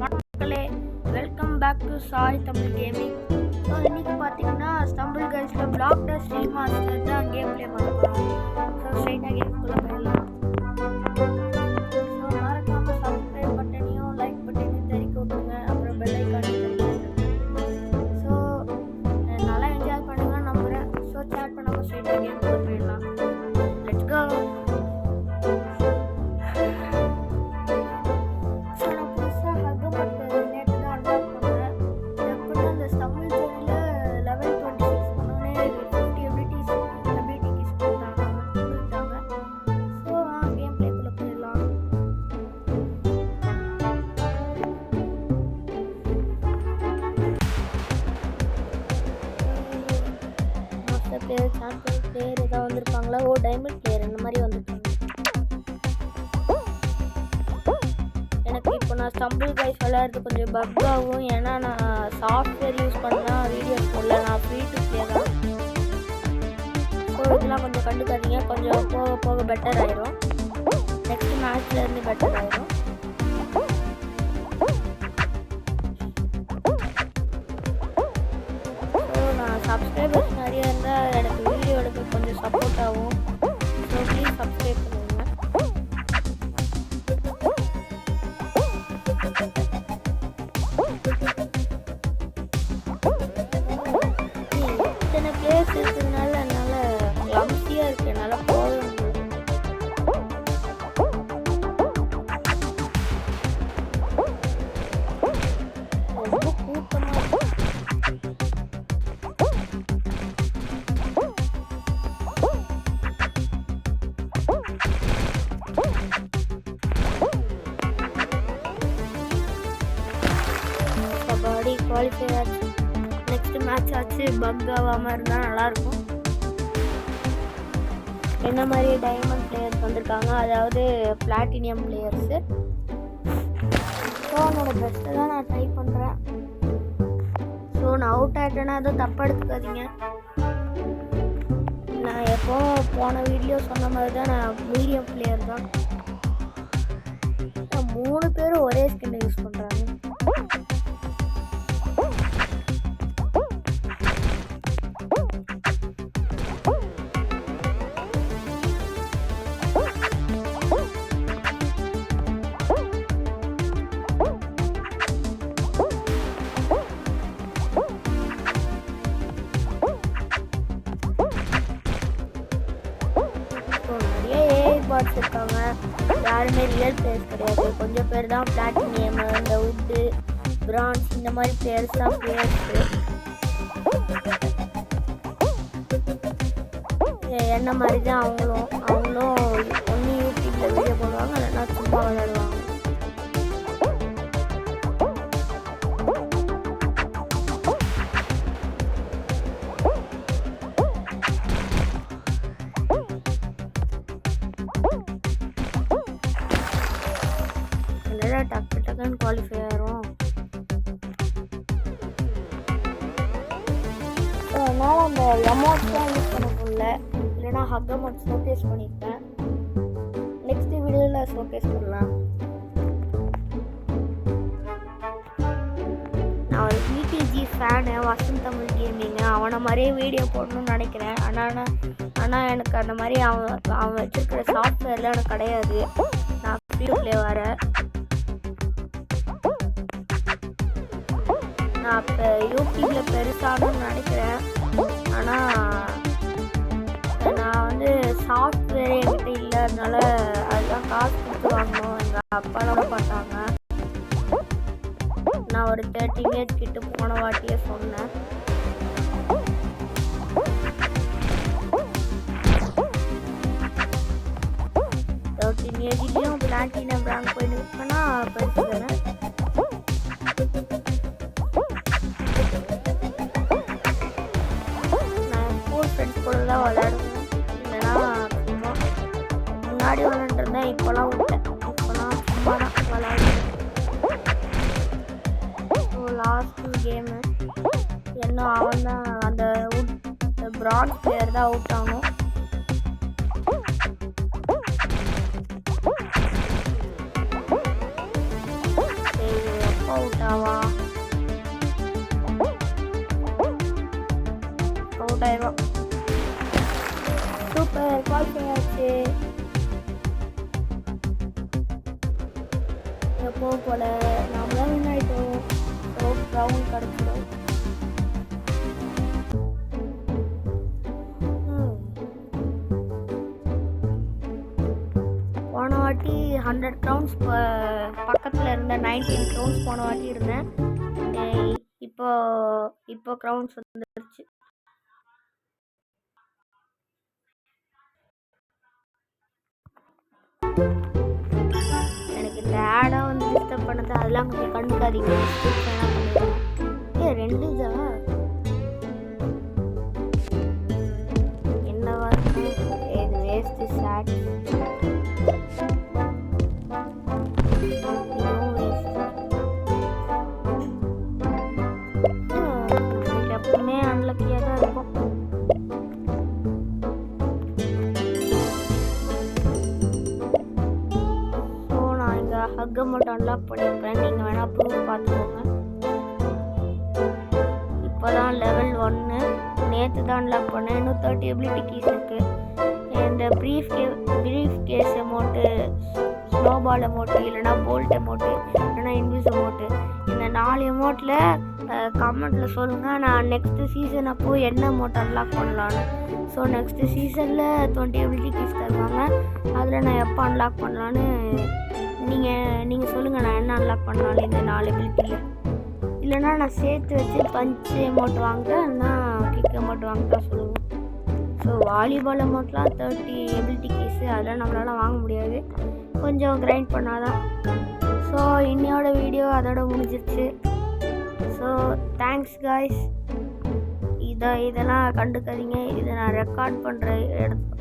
மக்களே, welcome back to Sai Tamil gaming. So இன்னைக்கு பார்த்தீங்கன்னா ஸ்டம்பிள் கைஸில் பிளாக் டஸ்ட் ரீமாஸ்டர் தான் கேம் ப்ளே பண்ண போகிறோம். ஸோ ஸ்ட்ரைட்டாக கேம்குள்ளே போயிடலாம். ஸோ மறக்காமல் சப்ஸ்கிரைப் பட்டனையும் லைக் பட்டனையும் தெரிவிக்க விட்டுருங்க. அப்புறம் பெல் ஐக்கானையும் தெரிவிக்க விட்டுருங்க. ஸோ நல்லா என்ஜாய் பண்ணுங்க நம்புகிறேன். ஸோ சேட் பண்ணாமல் ஸ்ட்ரைட்டாக கேம்குள்ளே போயிடலாம். Let's go. சாம்பியன் பிளேயர் ஏதாவது வந்திருப்பாங்களா? டைமண்ட் பிளேயர் இந்த மாதிரி வந்துருக்காங்க. எனக்கு இப்போ நான் ஸ்டம்பிள் கைஸ் விளையாடுறது கொஞ்சம் பக் ஆகும். ஏன்னா நான் சாஃப்ட்வேர் யூஸ் பண்ணால் வீடியோஸ் போடல. நான் ஃப்ரீ டு ப்ளே தான். ஸோ இதெல்லாம் கொஞ்சம் கண்டுக்காதீங்க. கொஞ்சம் போக போக பெட்டர் ஆயிரும். நெக்ஸ்ட் மேட்ச்லேருந்து பெட்டர் ஆயிரும். சப்ஸ்கிரைபர்ஸ் நிறைய இருந்தால் எனக்கு வீடியோ எடுக்க கொஞ்சம் சப்போர்ட் ஆகும். ஸோ ப்ளீஸ் சப்ஸ்கிரைப் பண்ணுங்க. இத்தனை பிளேஸ் இருக்கிறதுனால என்னால் கிளம்ஸியாக இருக்கு. என்னால் போக ரொம்ப கூட்டமாக இருக்கு. கபடி குவாலிஃபை ஆச்சு. நெக்ஸ்ட் மேட்ச் ஆச்சு. பக் ஆகாமல் இருந்தால் நல்லாயிருக்கும். என்ன மாதிரி டைமண்ட் பிளேயர்ஸ் வந்திருக்காங்க, அதாவது பிளாட்டினியம் பிளேயர்ஸு. ஸோ என்னோட பெஸ்ட்டை தான் நான் ட்ரை பண்ணுறேன். ஸோ நான் அவுட் ஆகிட்டேன்னா எதுவும் தப்பாக எடுத்துக்காதீங்க. நான் எப்போ போன வீடியோ சொன்ன மாதிரி தான் நான் மீடியம் பிளேயர் தான். 3 பேரும் ஒரே ஸ்கின் யூஸ் பண்ணுறாங்க. பாட்ஸ் இருக்காங்க. யாருமே ரியல் பிளேயர்ஸ் கிடையாது. கொஞ்சம் பேர் தான் பிளாட்டினியம், இந்த வுட்டு, பிரான்ஸ் இந்த மாதிரி பிளேயர்ஸ் தான் பிளேயர்ஸு. என்ன மாதிரி தான் அவங்களும் ஒன்று யூடியூப்பில் வீடியோ போடுவாங்க, இல்லைன்னா சும்மா விளையாடுவாங்க. டக்குன்னு குவாலிஃபை ஆயிரும். அதனால் அந்த எமௌண்ட்ஸ் தான் யூஸ் பண்ண முடியல. இல்லைன்னா ஹக் அமௌண்ட் ஷோகேஸ் பண்ணியிருக்கேன். நெக்ஸ்ட் வீடியோவில் ஷோகேஸ் பண்ணலாம். நான் ஒரு பிடிஜி ஃபேனு, வசந்த் தமிழ் கேமிங்கு. அவனை மாதிரியே வீடியோ போடணும்னு நினைக்கிறேன். ஆனால் எனக்கு அந்த மாதிரி அவன் வச்சுருக்கிற சாஃப்ட்வேர்லாம் எனக்கு கிடையாது. நான் ஃப்ரீ ப்ளே வரேன். நான் இப்போ யூடியூப்பில் பெருசாகணும்னு நினைக்கிறேன். ஆனால் நான் வந்து சாஃப்ட்வேர் என்கிட்ட இல்லை. அதனால அதுதான் காசு கொடுத்து வாங்கணும். எங்கள் அப்பாலாம் பார்த்தாங்க. நான் ஒரு 13 ஏஜ் கிட்ட போன வாட்டியே சொன்னேன். ஏஜ்லேயும் பிளாட்டினம் ரேங்க் போய் நிற்பேன்னா பெருசு தானே. ஃப்ரெண்ட்ஸ் கூட தான் விளையாடுவேன். இல்லைன்னா சும்மா முன்னாடி விளையாண்டுருந்தேன். இப்போலாம் விட்டேன். இப்போலாம் சும்மா தான் விளையாடுவேன். ஸோ லாஸ்ட் கேமு இன்னும் அவன் தான் அந்த பிரான்ஸ் பிளேயர் தான் அவுட் ஆகணும். அவுட்டாவா அவுட் ஆயிரும். சூப்பர் குவாலிஃபை ஆச்சு. எப்போ போல நாம தான் வின் ஆகிட்டோம். ஸோ ப்ரௌன் கிடச்சிடும். போன வாட்டி 100 crowns பக்கத்தில் இருந்த 19 crowns போன வாட்டி இருந்தேன். இப்போ crowns வந்துருச்சு. எனக்கு இந்த ஆடாக வந்து டிஸ்டர்ப் பண்ணது அதெல்லாம் கொஞ்சம் கண்டுக்காதீங்க. ரெண்டு இதா என்னவா இருக்கும்? இது வேஸ்ட் சாட். இதுவும் வேஸ்ட். எப்பவுமே அன்லக்கியாக தான் இருக்கும். ஹக்கை மட்டும் அன்லாக் பண்ணியிருப்பேன். நீங்கள் வேணால் ப்ரூஃப் பார்த்துக்கோங்க. இப்போ தான் லெவல் 1. நேற்று தான் அன்லாக் பண்ணேன். இன்னும் 30 எபிலிட்டி கீஸ் இருக்குது. இந்த briefcase amount, snowball amount, இல்லைனா போல்ட் அமௌண்ட்டு, இல்லைனா இன்விஸ் அமௌண்ட்டு, இந்த 4 அமௌண்ட்டில் கமெண்ட்டில் சொல்லுங்கள். நான் நெக்ஸ்ட்டு சீசன் அப்போ என்ன அமௌண்ட் அன்லாக் பண்ணலான்னு. ஸோ நெக்ஸ்ட்டு சீசனில் 20 எபிலிட்டி கீஸ் தருவாங்க. அதில் நான் எப்போ அன்லாக் பண்ணலான்னு நீங்கள் சொல்லுங்கள். நான் என்ன அன்லாக் பண்ணாலும் இந்த 4 எபிலிட்டியில். இல்லைனா நான் சேர்த்து வச்சு பஞ்சு அமௌண்ட் வாங்குறேன்னா கிக் அமௌண்ட் வாங்கிட்டா சொல்லுங்கள். ஸோ வாலிபால் அமௌண்ட்லாம் 30 எபிலிட்டி கீஸு அதெல்லாம் நம்மளால் வாங்க முடியாது. கொஞ்சம் கிரைண்ட் பண்ணாதான். ஸோ இன்னையோட வீடியோ அதோட முடிஞ்சிருச்சு. So thanks guys. இதெல்லாம் கண்டுக்காதீங்க. இதை நான் ரெக்கார்ட் பண்ணுற இடத்துல